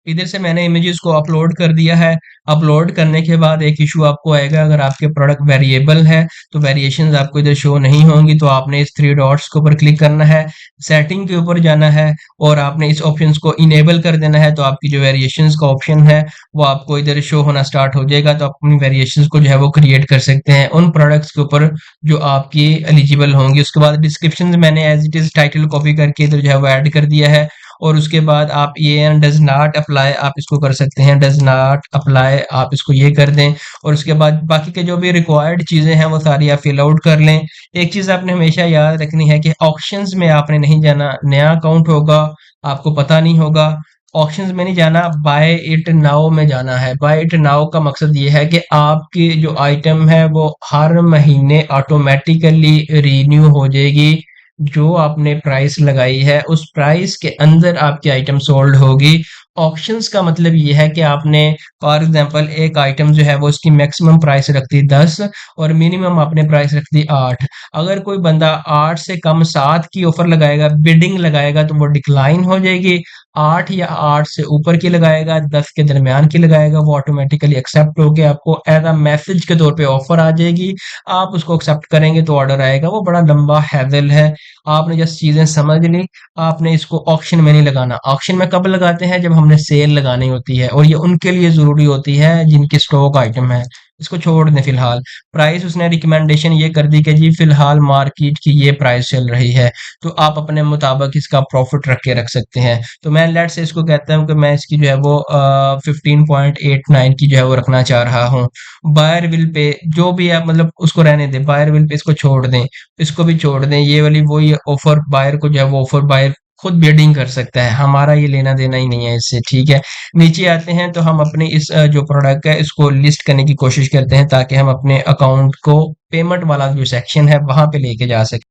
Speaker 1: इधर से मैंने इमेजेस को अपलोड कर दिया है। अपलोड करने के बाद एक इशू आपको आएगा, अगर आपके प्रोडक्ट वेरिएबल है तो वेरिएशंस आपको इधर शो नहीं होंगी। तो आपने इस थ्री डॉट्स के ऊपर क्लिक करना है, सेटिंग के ऊपर जाना है, और आपने इस ऑप्शंस को इनेबल कर देना है। तो आपकी जो वेरिएशंस का ऑप्शन है वो आपको इधर शो होना स्टार्ट हो जाएगा। तो आप अपनी वेरिएशंस को जो है वो क्रिएट कर सकते हैं उन प्रोडक्ट्स के ऊपर जो आपकी एलिजिबल होंगी। उसके बाद डिस्क्रिप्शन मैंने as it is title copy करके इधर जो है वो ऐड कर दिया है। और उसके बाद आप ये डज नॉट अप्लाई आप इसको कर सकते हैं, डज नॉट अप्लाई आप इसको ये कर दें। और उसके बाद बाकी के जो भी रिक्वायर्ड चीजें हैं वो सारी आप फिल आउट कर लें। एक चीज आपने हमेशा याद रखनी है कि ऑप्शंस में आपने नहीं जाना। नया अकाउंट होगा, आपको पता नहीं होगा, ऑप्शंस में नहीं जाना, बाय इट नाउ में जाना है। बाय इट नाउ का मकसद ये है कि आपकी जो आइटम है वो हर महीने ऑटोमेटिकली रीन्यू हो जाएगी। जो आपने प्राइस लगाई है उस प्राइस के अंदर आपकी आइटम सोल्ड होगी। ऑप्शंस का मतलब ये है कि आपने फॉर एग्जांपल एक आइटम जो है वो उसकी मैक्सिमम प्राइस रख दी 10 और मिनिमम आपने प्राइस रख दी 8। अगर कोई बंदा 8 से कम 7 की ऑफर लगाएगा, बिडिंग लगाएगा, तो वो डिक्लाइन हो जाएगी। 8 या 8 से ऊपर की लगाएगा, 10 के दरमियान की लगाएगा, वो ऑटोमेटिकली एक्सेप्ट होके आपको एज अ मैसेज के तौर पे ऑफर आ जाएगी। आप उसको एक्सेप्ट करेंगे तो ऑर्डर आएगा। वो बड़ा लंबा हैदल है, आपने जस्ट चीजें समझ ली। आपने इसको ऑक्शन में नहीं लगाना। ऑक्शन में कब लगाते हैं? जब हमने सेल लगानी होती है, और ये उनके लिए जरूरी होती है जिनकी स्टॉक आइटम है। इसको छोड़ दें फिलहाल। प्राइस उसने रिकमेंडेशन ये कर दी कि जी फिलहाल मार्केट की ये प्राइस चल रही है, तो आप अपने मुताबिक इसका प्रॉफिट रख के रख सकते हैं। तो मैं लेट से इसको कहता हूँ कि मैं इसकी जो है वो 15.89 की जो है वो रखना चाह रहा हूँ। बायर विल पे जो भी है, मतलब उसको रहने दें, बायर विल पे इसको छोड़ दें, इसको भी छोड़ दें। ये वाली वो ये ऑफर बायर को जो है वो ऑफर बायर खुद बिडिंग कर सकता है, हमारा ये लेना देना ही नहीं है इससे। ठीक है, नीचे आते हैं तो हम अपने इस जो प्रोडक्ट है इसको लिस्ट करने की कोशिश करते हैं ताकि हम अपने अकाउंट को पेमेंट वाला जो सेक्शन है वहां पे लेके जा सकें।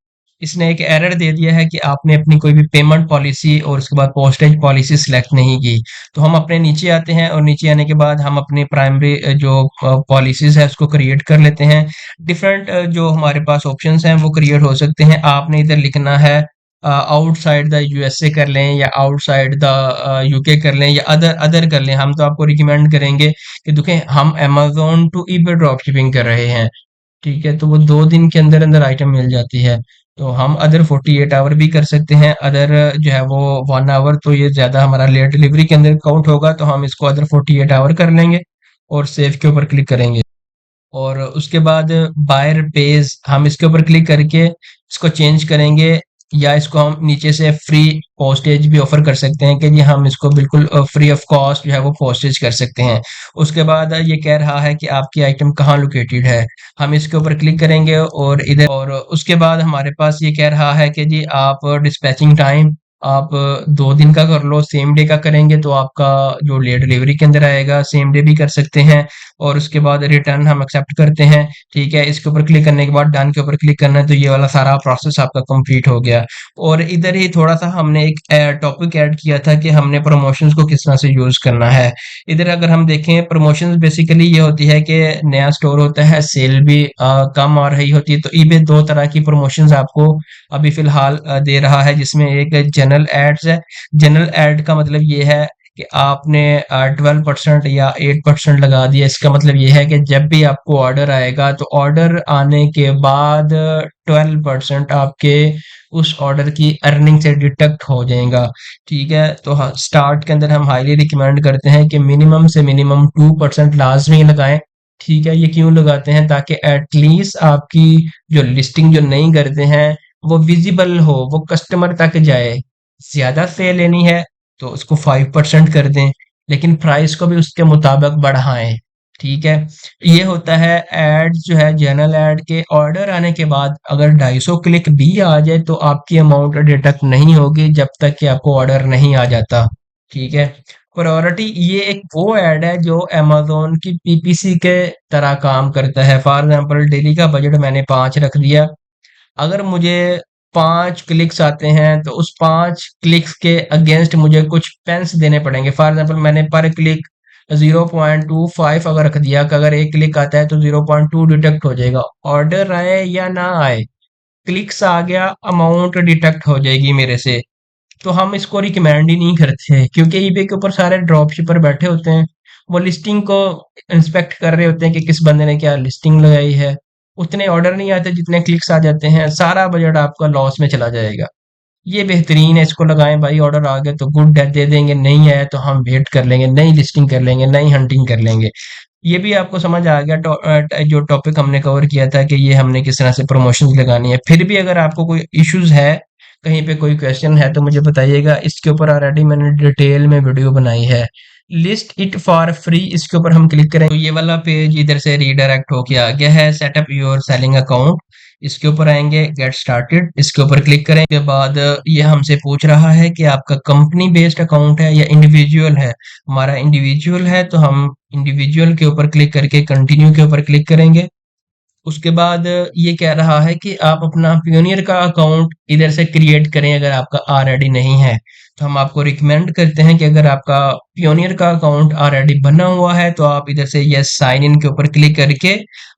Speaker 1: इसने एक एरर दे दिया है कि आपने अपनी कोई भी पेमेंट पॉलिसी और उसके बाद पोस्टेज पॉलिसी सिलेक्ट नहीं की। तो हम अपने नीचे आते हैं, और नीचे आने के बाद हम अपने प्राइमरी जो पॉलिसीज है उसको क्रिएट कर लेते हैं। डिफरेंट जो हमारे पास ऑप्शंस हैं वो क्रिएट हो सकते हैं। आपने इधर लिखना है आउटसाइड द यूएसए कर लें, या आउटसाइड द यूके कर लें, या अदर अदर कर लें। हम तो आपको रिकमेंड करेंगे कि देखें हम Amazon to eBay drop shipping कर रहे हैं। ठीक है, तो वो 2 दिन के अंदर अंदर आइटम मिल जाती है। तो हम अदर 48 आवर भी कर सकते हैं, अदर जो है वो 1 आवर, तो ये ज्यादा हमारा लेट डिलीवरी के अंदर काउंट होगा, तो हम इसको अदर 48 आवर कर लेंगे और सेव के ऊपर क्लिक करेंगे। और उसके बाद बायर पेज, हम इसके ऊपर क्लिक करके इसको चेंज करेंगे, या इसको हम नीचे से फ्री पोस्टेज भी ऑफर कर सकते हैं कि जी हम इसको बिल्कुल फ्री ऑफ कॉस्ट जो है वो पोस्टेज कर सकते हैं। उसके बाद ये कह रहा है कि आपकी आइटम कहाँ लोकेटेड है, हम इसके ऊपर क्लिक करेंगे और इधर, और उसके बाद हमारे पास ये कह रहा है कि जी आप डिस्पैचिंग टाइम आप 2 दिन का कर लो, सेम डे का करेंगे तो आपका जो लेट डिलीवरी के अंदर आएगा सेम डे भी कर सकते हैं। और उसके बाद रिटर्न हम एक्सेप्ट करते हैं। ठीक है, इसके ऊपर क्लिक करने के बाद डन के ऊपर क्लिक करना है, तो ये वाला सारा प्रोसेस आपका कंप्लीट हो गया। और इधर ही थोड़ा सा हमने एक टॉपिक ऐड किया था कि हमने प्रमोशंस को किस तरह से यूज करना है। इधर अगर हम देखें, प्रमोशंस बेसिकली ये होती है कि नया स्टोर होता है, सेल भी कम आ रही होती है, तो ईबे 2 तरह की प्रमोशंस आपको अभी फिलहाल दे रहा है, जिसमें एक जनरल एड्स है। जनरल एड का मतलब ये है कि आपने 12% या 8% लगा दिया। इसका मतलब ये है कि जब भी आपको ऑर्डर आएगा तो ऑर्डर आने के बाद 12% आपके उस ऑर्डर की अर्निंग से डिडक्ट हो जाएगा। ठीक है, तो हाँ, स्टार्ट के अंदर हम हाईली रिकमेंड करते हैं कि मिनिमम से मिनिमम 2% लाजमी लगाएं। ठीक है, ये क्यों लगाते हैं, ताकि एटलीस्ट आपकी जो लिस्टिंग जो नहीं करते हैं वो विजिबल हो, वो कस्टमर तक जाए। ज्यादा सेल लेनी है तो उसको 5% कर दें, लेकिन प्राइस को भी उसके मुताबिक बढ़ाएं। ठीक है, ये होता है एड जो है जनरल एड के। ऑर्डर आने के बाद अगर 250 क्लिक भी आ जाए तो आपकी अमाउंट डिडक्ट नहीं होगी जब तक कि आपको ऑर्डर नहीं आ जाता। ठीक है, प्रायोरिटी ये एक वो ऐड है जो अमेज़न की पीपीसी के तरह काम करता है। फॉर एग्जांपल डेली का बजट मैंने 5 रख दिया, अगर मुझे 5 क्लिक्स आते हैं तो उस 5 क्लिक्स के अगेंस्ट मुझे कुछ पेंस देने पड़ेंगे। फॉर एग्जांपल मैंने पर क्लिक 0.25 अगर रख दिया कि अगर एक क्लिक आता है तो 0.2 डिडक्ट हो जाएगा, ऑर्डर आए या ना आए, क्लिक्स आ गया अमाउंट डिडक्ट हो जाएगी मेरे से। तो हम इसको रिकमेंड ही नहीं करते, क्योंकि ईबे के ऊपर सारे ड्रॉप शिपर बैठे होते हैं, वो लिस्टिंग को इंस्पेक्ट कर रहे होते हैं कि किस बंदे ने क्या लिस्टिंग लगाई है। उतने ऑर्डर नहीं आते जितने क्लिक्स आ जाते हैं, सारा बजट आपका लॉस में चला जाएगा। ये बेहतरीन है, इसको लगाएं भाई। ऑर्डर आ गया तो गुड है, दे देंगे, नहीं आया तो हम वेट कर लेंगे, नई लिस्टिंग कर लेंगे, नई हंटिंग कर लेंगे। ये भी आपको समझ आ गया जो टॉपिक हमने कवर किया था कि ये हमने किस तरह से प्रमोशंस लगानी है। फिर भी अगर आपको कोई इश्यूज है, कहीं पे कोई क्वेश्चन है तो मुझे बताइएगा। इसके ऊपर ऑलरेडी मैंने डिटेल में वीडियो बनाई है। लिस्ट इट फॉर फ्री, इसके ऊपर हम क्लिक करें तो ये वाला पेज इधर से रीडायरेक्ट होके आ गया है, सेटअप योर सेलिंग अकाउंट। इसके ऊपर आएंगे, गेट स्टार्टेड, इसके ऊपर क्लिक करें के बाद ये हमसे पूछ रहा है कि आपका कंपनी बेस्ड अकाउंट है या इंडिविजुअल है। हमारा इंडिविजुअल है तो हम इंडिविजुअल के ऊपर क्लिक करके कंटिन्यू के ऊपर क्लिक करेंगे। उसके बाद ये कह रहा है कि आप अपना पियोनियर का अकाउंट इधर से क्रिएट करें अगर आपका ऑलरेडी नहीं है। तो हम आपको रिकमेंड करते हैं कि अगर आपका पियोनियर का अकाउंट ऑलरेडी बना हुआ है तो आप इधर से यस साइन इन के ऊपर क्लिक करके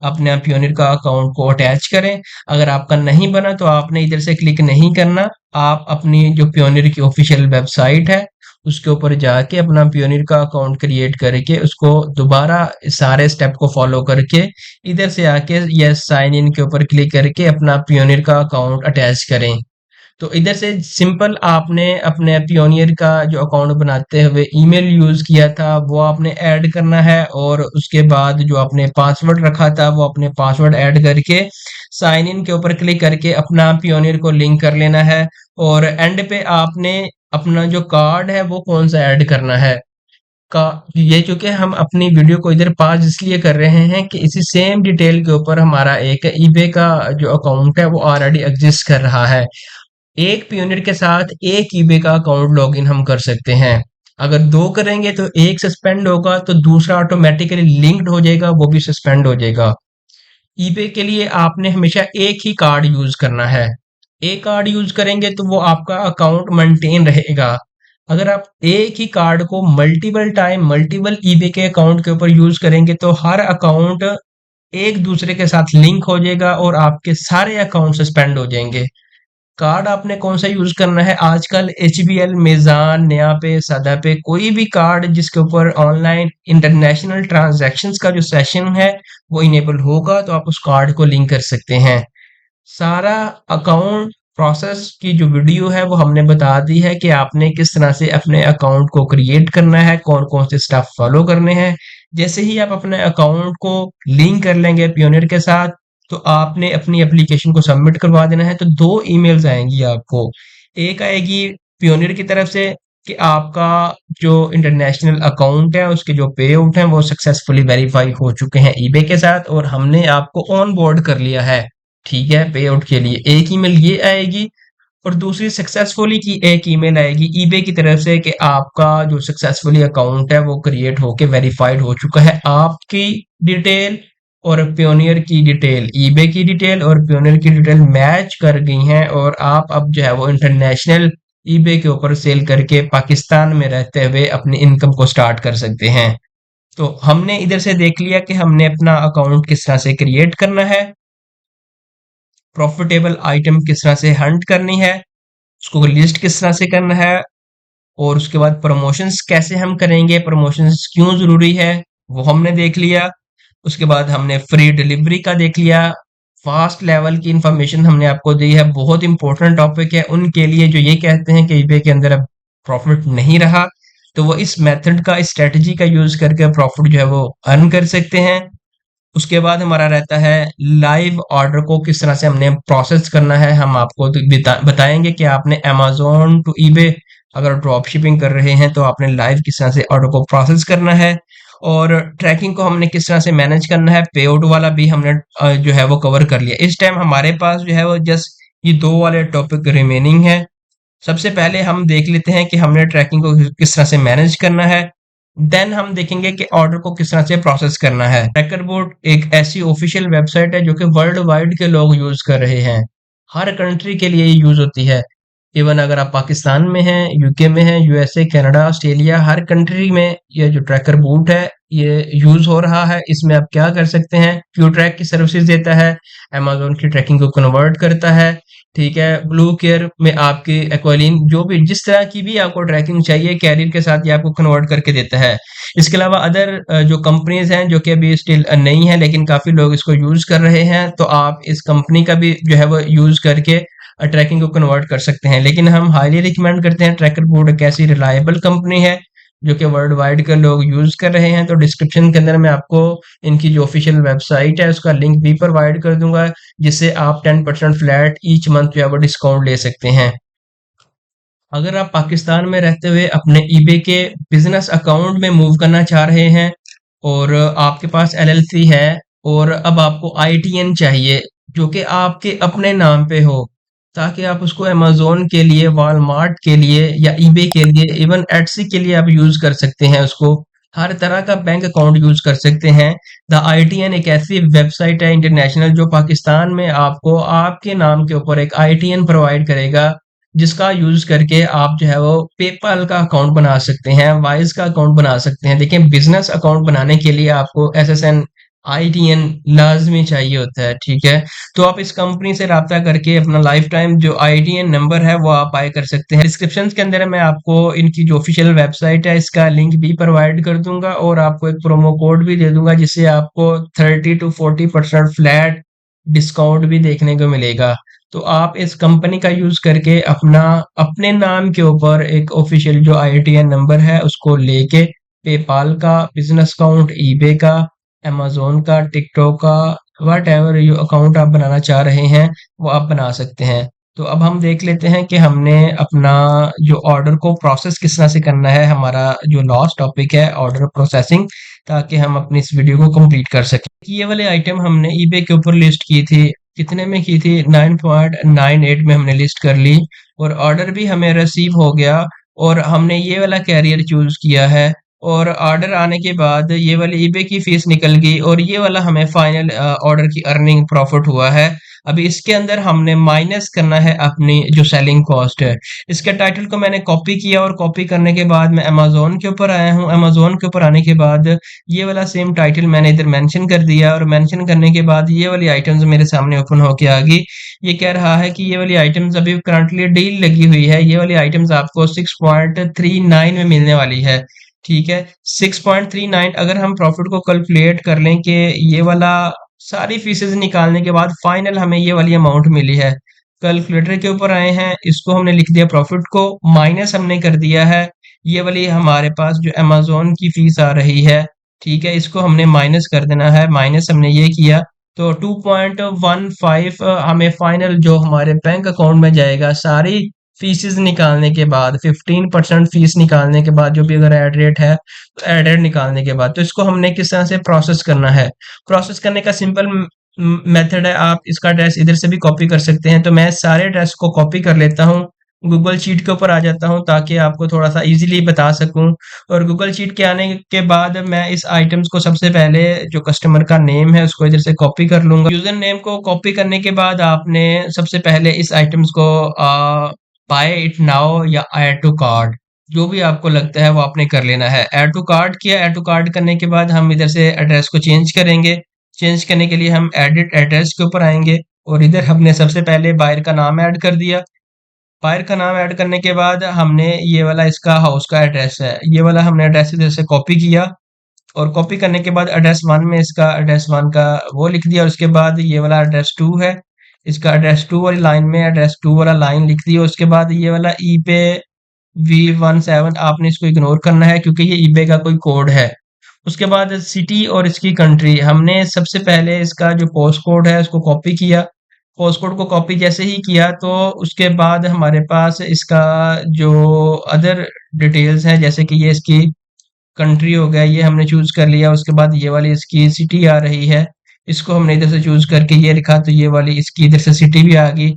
Speaker 1: अपने पियोनियर का अकाउंट को अटैच करें। अगर आपका नहीं बना तो आपने इधर से क्लिक नहीं करना, आप अपनी जो पियोनियर की ऑफिशियल वेबसाइट है उसके ऊपर जाके अपना पियोनियर का अकाउंट क्रिएट करके उसको दोबारा सारे स्टेप को फॉलो करके इधर से आके यस साइन इन के ऊपर क्लिक करके अपना पियोनियर का अकाउंट अटैच करें। तो इधर से सिंपल आपने अपने पियोनियर का जो अकाउंट बनाते हुए ईमेल यूज किया था वो आपने ऐड करना है, और उसके बाद जो आपने पासवर्ड रखा था वो अपने पासवर्ड ऐड करके साइन इन के ऊपर क्लिक करके अपना पियोनियर को लिंक कर लेना है। और एंड पे आपने अपना जो कार्ड है वो कौन सा ऐड करना है का, ये चूंकि हम अपनी वीडियो को इधर पॉज इसलिए कर रहे हैं कि इसी सेम डिटेल के ऊपर हमारा एक ईबे का जो अकाउंट है वो ऑलरेडी एग्जिस्ट कर रहा है। एक पियोनियर के साथ एक ईबे का अकाउंट लॉगिन हम कर सकते हैं। अगर दो करेंगे तो एक सस्पेंड होगा तो दूसरा ऑटोमेटिकली लिंक्ड हो जाएगा, वो भी सस्पेंड हो जाएगा। ईबे के लिए आपने हमेशा एक ही कार्ड यूज करना है। एक कार्ड यूज करेंगे तो वो आपका अकाउंट मेंटेन रहेगा। अगर आप एक ही कार्ड को मल्टीपल टाइम मल्टीपल ईबे के अकाउंट के ऊपर यूज करेंगे तो हर अकाउंट एक दूसरे के साथ लिंक हो जाएगा और आपके सारे अकाउंट सस्पेंड हो जाएंगे। कार्ड आपने कौन सा यूज करना है, आजकल एचबीएल, मेजान, नया पे, सादा पे, कोई भी कार्ड जिसके ऊपर ऑनलाइन इंटरनेशनल ट्रांजैक्शंस का जो सेशन है वो इनेबल होगा तो आप उस कार्ड को लिंक कर सकते हैं। सारा अकाउंट प्रोसेस की जो वीडियो है वो हमने बता दी है कि आपने किस तरह से अपने अकाउंट को क्रिएट करना है, कौन-कौन से स्टेप फॉलो करने हैं। जैसे ही आप अपने अकाउंट को लिंक कर लेंगे पियोनियर के साथ, तो आपने अपनी एप्लीकेशन को सबमिट करवा देना है। तो 2 ईमेल्स आएँगी आपको। एक आएगी पियोनियर की तरफ से कि आपका जो इंटरनेशनल अकाउंट है, उसके जो पे आउट हैं, वो सक्सेसफुली वेरीफाई हो चुके हैं ईबे के साथ और हमने आपको ऑन बोर्ड कर लिया है। ठीक है, पे आउट के लिए एक ईमेल ये आएगी और दूसरी सक्सेसफुली की एक ईमेल आएगी ईबे की तरफ से कि आपका जो सक्सेसफुली अकाउंट है वो क्रिएट होके वेरीफाइड हो चुका है। आपकी डिटेल और पियोनियर की डिटेल, ईबे की डिटेल और पियोनियर की डिटेल मैच कर गई हैं और आप अब जो है वो इंटरनेशनल ईबे के ऊपर सेल करके पाकिस्तान में रहते हुए अपनी इनकम को स्टार्ट कर सकते हैं। तो हमने इधर से देख लिया कि हमने अपना अकाउंट किस तरह से क्रिएट करना है, प्रॉफिटेबल आइटम किस तरह से हंट करनी है, उसको लिस्ट किस तरह से करना है और उसके बाद प्रमोशंस कैसे हम करेंगे, प्रमोशंस क्यों ज़रूरी है, वो हमने देख लिया। उसके बाद हमने फ्री डिलीवरी का देख लिया। फास्ट लेवल की इंफॉर्मेशन हमने आपको दी है, बहुत इंपॉर्टेंट टॉपिक है उनके लिए जो ये कहते हैं कि ईबे के अंदर अब प्रॉफिट नहीं रहा, तो वो इस मेथड का, इस स्ट्रेटजी का यूज़ करके प्रॉफिट जो है वो अर्न कर सकते हैं। उसके बाद हमारा रहता है लाइव ऑर्डर को किस तरह से हमने प्रोसेस करना है। हम आपको तो बताएंगे कि आपने अमेज़न टू ईबे अगर ड्रॉप शिपिंग कर रहे हैं तो आपने लाइव किस तरह से ऑर्डर को प्रोसेस करना है और ट्रैकिंग को हमने किस तरह से मैनेज करना है। पे आउट वाला भी हमने जो है वो कवर कर लिया। इस टाइम हमारे पास जो है वो जस्ट ये 2 वाले टॉपिक रिमेनिंग है। सबसे पहले हम देख लेते हैं कि हमने ट्रैकिंग को किस तरह से मैनेज करना है। देन हम देखेंगे कि ऑर्डर को किस तरह से प्रोसेस करना है। ट्रैकर बोर्ड एक ऐसी ऑफिशियल वेबसाइट है जो कि वर्ल्ड वाइड के लोग यूज कर रहे हैं। हर कंट्री के लिए यूज होती है। इवन अगर आप पाकिस्तान में हैं, यूके में हैं, यूएसए, कनाडा, ऑस्ट्रेलिया, हर कंट्री में ये जो ट्रैकर बूट है ये यूज हो रहा है। इसमें आप क्या कर सकते हैं, क्यू ट्रैक की सर्विसेज देता है, अमेजोन की ट्रैकिंग को कन्वर्ट करता है। ठीक है, ब्लू केयर में आपकी एक्वालिन जो भी जिस तरह की भी आपको ट्रैकिंग चाहिए कैरियर के साथ ये आपको कन्वर्ट करके देता है। इसके अलावा अदर जो कंपनीज हैं जो कि अभी स्टिल नहीं है लेकिन काफी लोग इसको यूज कर रहे हैं, तो आप इस कंपनी का भी जो है वो यूज करके ट्रैकिंग को कन्वर्ट कर सकते हैं। लेकिन हम हाईली रिकमेंड करते हैं, ट्रैकर बोर्ड एक ऐसी रिलायबल कंपनी है जो कि वर्ल्ड वाइड के लोग यूज कर रहे हैं। तो डिस्क्रिप्शन के अंदर मैं आपको इनकी जो ऑफिशियल वेबसाइट है उसका लिंक भी प्रोवाइड कर दूंगा, जिससे आप 10% फ्लैट ईच मंथ जो है वो डिस्काउंट ले सकते हैं। अगर आप पाकिस्तान में रहते हुए अपने ईबे के बिजनेस अकाउंट में मूव करना चाह रहे हैं और आपके पास एलएलसी है और अब आपको आईटीएन चाहिए जो कि आपके अपने नाम पे हो, ताकि आप उसको अमेज़न के लिए, वॉलमार्ट के लिए या ईबे के लिए, इवन एटसी के लिए आप यूज कर सकते हैं उसको। हर तरह का बैंक अकाउंट यूज कर सकते हैं। द आईटीएन एक ऐसी वेबसाइट है इंटरनेशनल जो पाकिस्तान में आपको आपके नाम के ऊपर एक आईटीएन प्रोवाइड करेगा, जिसका यूज करके आप जो है वो पेपाल का अकाउंट बना सकते हैं, वाइज का अकाउंट बना सकते हैं। देखिए, बिजनेस अकाउंट बनाने के लिए आपको एसएसएन आईटीएन लाजमी चाहिए होता है। ठीक है, तो आप इस कंपनी से राब्ता करके अपना लाइफ टाइम जो आईटीएन नंबर है वो आप बाय कर सकते हैं। डिस्क्रिप्शन के अंदर मैं आपको इनकी जो ऑफिशियल वेबसाइट है इसका लिंक भी प्रोवाइड कर दूंगा और आपको एक प्रोमो कोड भी दे दूंगा, जिससे आपको 30 to 40% फ्लैट डिस्काउंट भी देखने को मिलेगा। तो आप इस कंपनी का यूज करके अपना अपने नाम के ऊपर एक ऑफिशियल जो आईटीएन नंबर है उसको लेके पेपाल का बिजनेस अकाउंट, ईबे का, अमेज़न का, टिकटॉक का, व्हाटएवर जो अकाउंट आप बनाना चाह रहे हैं वो आप बना सकते हैं। तो अब हम देख लेते हैं कि हमने अपना जो ऑर्डर को प्रोसेस किस तरह से करना है। हमारा जो लास्ट टॉपिक है ऑर्डर प्रोसेसिंग, ताकि हम अपनी इस वीडियो को कंप्लीट कर सकें। ये वाले आइटम हमने ईबे के ऊपर लिस्ट की थी, कितने में की थी, 9.98 में हमने लिस्ट कर ली और ऑर्डर भी हमें रिसीव हो गया और हमने ये वाला कैरियर चूज किया है और ऑर्डर आने के बाद ये वाली ईबे की फीस निकल गई और ये वाला हमें फाइनल ऑर्डर की अर्निंग प्रॉफिट हुआ है। अभी इसके अंदर हमने माइनस करना है अपनी जो सेलिंग कॉस्ट है। इसके टाइटल को मैंने कॉपी किया और कॉपी करने के बाद मैं अमेज़न के ऊपर आया हूँ। अमेज़न के ऊपर आने के बाद ये वाला सेम टाइटल मैंने इधर मेंशन कर दिया और मेंशन करने के बाद ये वाली आइटम्स मेरे सामने ओपन होके आ गई। ये कह रहा है कि ये वाली आइटम्स अभी करंटली डील लगी हुई है, ये वाली आइटम्स आपको 6.39 में मिलने वाली है। ठीक है, 6.39 अगर हम प्रॉफिट को कैलकुलेट कर लें कि ये वाला सारी फीसेस निकालने के बाद फाइनल हमें ये वाली अमाउंट मिली है। कैलकुलेटर के ऊपर आए हैं, इसको हमने लिख दिया प्रॉफिट को, माइनस हमने कर दिया है ये वाली हमारे पास जो अमेज़न की फीस आ रही है, ठीक है? इसको हमने माइनस कर देना है, माइनस हमने ये किया तो 2.15 हमें फाइनल जो हमारे बैंक अकाउंट में जाएगा, सारी फीसेस निकालने के बाद 15% फीस निकालने के बाद जो भी अगर ऐड रेट है, तो ऐड रेट निकालने के बाद तो इसको हमने किस तरह से प्रोसेस करना है। प्रोसेस करने का सिंपल मेथड है, आप इसका एड्रेस इधर से भी कॉपी कर सकते हैं। तो मैं सारे एड्रेस को कॉपी कर लेता हूँ, गूगल शीट के ऊपर आ जाता हूँ ताकि आपको थोड़ा सा इजीली बता सकूं। और गूगल शीट के आने के बाद मैं इस आइटम्स को सबसे पहले जो कस्टमर का नेम है उसको इधर से कॉपी कर लूंगा। यूजर नेम को कॉपी करने के बाद आपने सबसे पहले इस आइटम्स को बाय इट नाउ या ऐड टू कार्ट, जो भी आपको लगता है वो आपने कर लेना है। ऐड टू कार्ट किया, ऐड टू कार्ट करने के बाद हम इधर से एड्रेस को चेंज करेंगे। चेंज करने के लिए हम एडिट एड्रेस के ऊपर आएंगे और इधर हमने सबसे पहले बायर का नाम ऐड कर दिया। बायर का नाम ऐड करने के बाद हमने ये वाला इसका हाउस का एड्रेस है, ये वाला हमने एड्रेस इधर से कॉपी किया और कॉपी करने के बाद एड्रेस वन में इसका एड्रेस वन का वो लिख दिया और उसके बाद ये वाला एड्रेस टू है, इसका एड्रेस टू वाली लाइन में एड्रेस टू वाला लाइन लिख दिया। उसके बाद ये वाला ई पे V17 आपने इसको इग्नोर करना है क्योंकि ये ईबे का कोई कोड है। उसके बाद सिटी और इसकी कंट्री, हमने सबसे पहले इसका जो पोस्ट कोड है उसको कॉपी किया। पोस्ट कोड को कॉपी जैसे ही किया तो उसके बाद हमारे पास इसका जो अदर डिटेल्स हैं, जैसे कि ये इसकी कंट्री हो गया, ये हमने चूज कर लिया। उसके बाद ये वाली इसकी सिटी आ रही है, इसको हमने इधर से चूज करके ये लिखा तो ये वाली इसकी इधर से सिटी भी आ गई।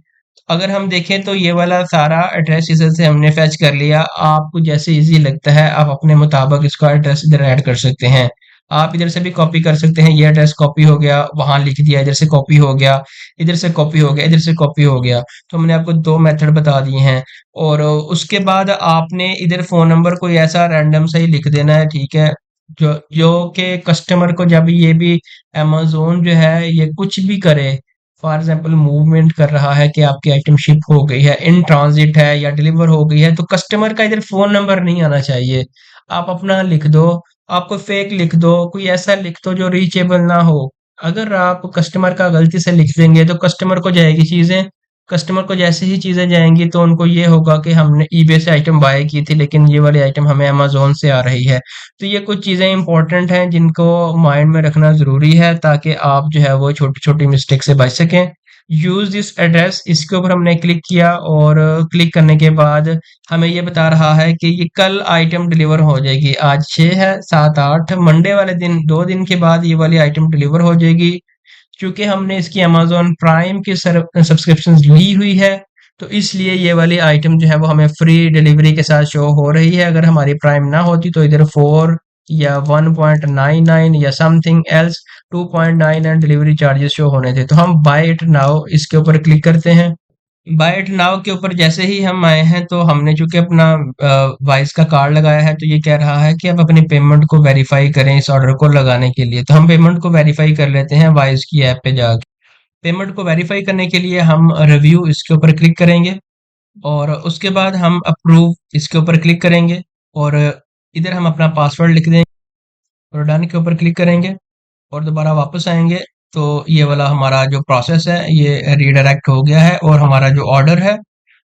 Speaker 1: अगर हम देखें तो ये वाला सारा एड्रेस इधर से हमने फैच कर लिया। आपको जैसे इजी लगता है आप अपने मुताबिक इसका एड्रेस इधर ऐड कर सकते हैं। आप इधर से भी कॉपी कर सकते हैं, ये एड्रेस कॉपी हो गया, वहां लिख दिया, इधर से कॉपी हो गया, इधर से कॉपी हो गया, इधर से कॉपी हो गया। तो हमने आपको दो मेथड बता दिए हैं। और उसके बाद आपने इधर फोन नंबर कोई ऐसा रैंडम सा ही लिख देना है, ठीक है? जो जो कि कस्टमर को जब ये भी अमेज़न जो है ये कुछ भी करे, फॉर एग्जांपल मूवमेंट कर रहा है कि आपकी आइटम शिप हो गई है, इन ट्रांजिट है या डिलीवर हो गई है, तो कस्टमर का इधर फोन नंबर नहीं आना चाहिए। आप अपना लिख दो, आप कोई फेक लिख दो, कोई ऐसा लिख दो जो रीचेबल ना हो। अगर आप कस्टमर का गलती से लिख देंगे तो कस्टमर को जाएगी चीजें, कस्टमर को जैसे ही चीजें जाएंगी तो उनको ये होगा कि हमने ईबे से आइटम बाय की थी लेकिन ये वाली आइटम हमें अमेज़न से आ रही है। तो ये कुछ चीजें इंपॉर्टेंट हैं जिनको माइंड में रखना जरूरी है ताकि आप जो है वो छोटी छोटी मिस्टेक से बच सकें। यूज दिस एड्रेस, इसके ऊपर हमने क्लिक किया और क्लिक करने के बाद हमें ये बता रहा है कि ये कल आइटम डिलीवर हो जाएगी। आज 6 है, 7, 8 मंडे वाले दिन, 2 दिन के बाद ये वाली आइटम डिलीवर हो जाएगी। क्योंकि हमने इसकी अमेज़न प्राइम की सब्सक्रिप्शन ली हुई है तो इसलिए ये वाली आइटम जो है वो हमें फ्री डिलीवरी के साथ शो हो रही है। अगर हमारी प्राइम ना होती तो इधर 4 या 1.99 या something else 2.99 delivery charges show होने थे। तो हम बाय इट नाउ इसके ऊपर क्लिक करते हैं। बाय इट नाउ के ऊपर जैसे ही हम आए हैं तो हमने चूंकि अपना वाइस का कार्ड लगाया है तो ये कह रहा है कि आप अपनी पेमेंट को वेरीफाई करें इस ऑर्डर को लगाने के लिए। तो हम पेमेंट को वेरीफाई कर लेते हैं वाइस की ऐप पे जाके। पेमेंट को वेरीफाई करने के लिए हम रिव्यू इसके ऊपर क्लिक करेंगे और उसके बाद हम अप्रूव इसके ऊपर क्लिक करेंगे और इधर हम अपना पासवर्ड लिख देंगे और डन के ऊपर क्लिक करेंगे और दोबारा वापस आएंगे तो ये वाला हमारा जो प्रोसेस है ये रीडायरेक्ट हो गया है और हमारा जो ऑर्डर है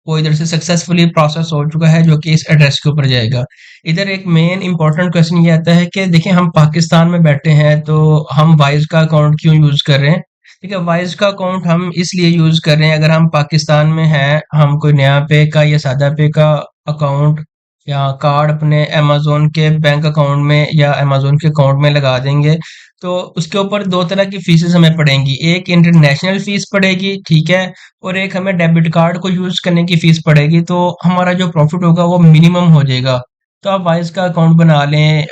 Speaker 1: वो इधर से सक्सेसफुली प्रोसेस हो चुका है जो कि इस एड्रेस के ऊपर जाएगा। इधर एक मेन इंपॉर्टेंट क्वेश्चन ये आता है कि देखिए हम पाकिस्तान में बैठे हैं तो हम वाइज का अकाउंट क्यों यूज कर रहे हैं? ठीक है, वाइज का अकाउंट हम इसलिए यूज कर रहे हैं, अगर हम पाकिस्तान में हैं, हम कोई नया पे का या सादा पे का अकाउंट या कार्ड अपने अमेज़न के बैंक अकाउंट में या अमेज़न के अकाउंट में लगा देंगे तो उसके ऊपर दो तरह की फीसेस हमें पड़ेंगी। एक इंटरनेशनल फीस पड़ेगी, ठीक है, और एक हमें डेबिट कार्ड को यूज करने की फीस पड़ेगी। तो हमारा जो प्रॉफिट होगा वो मिनिमम हो जाएगा। तो आप वाइज का अकाउंट बना लें,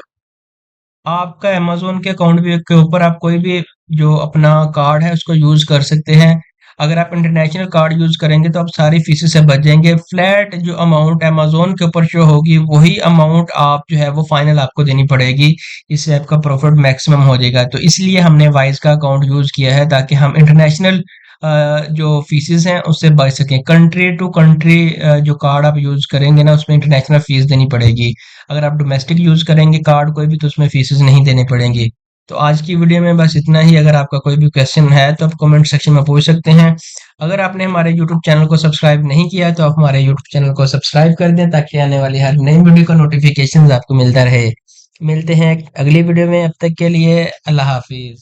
Speaker 1: आपका अमेज़न के अकाउंट भी के ऊपर आप कोई भी जो अपना कार्ड है उसको यूज कर सकते हैं। अगर आप इंटरनेशनल कार्ड यूज करेंगे तो आप सारी फीसें से बच जाएंगे। फ्लैट जो अमाउंट अमेज़न के ऊपर शो होगी वही अमाउंट आप जो है वो फाइनल आपको देनी पड़ेगी। इससे आपका प्रॉफिट मैक्सिमम हो जाएगा। तो इसलिए हमने वाइज का अकाउंट यूज किया है ताकि हम इंटरनेशनल जो फीसेस हैं उससे बच सकें। कंट्री टू कंट्री जो कार्ड आप यूज करेंगे ना उसमें इंटरनेशनल फीस देनी पड़ेगी। अगर आप डोमेस्टिक यूज करेंगे कार्ड कोई भी तो उसमें फीसेस नहीं देने पड़ेंगी। तो आज की वीडियो में बस इतना ही। अगर आपका कोई भी क्वेश्चन है तो आप कमेंट सेक्शन में पूछ सकते हैं। अगर आपने हमारे यूट्यूब चैनल को सब्सक्राइब नहीं किया है तो आप हमारे यूट्यूब चैनल को सब्सक्राइब कर दें, ताकि आने वाली हर नई वीडियो का नोटिफिकेशन आपको मिलता रहे। मिलते हैं अगली वीडियो में, अब तक के लिए अल्लाह हाफिज।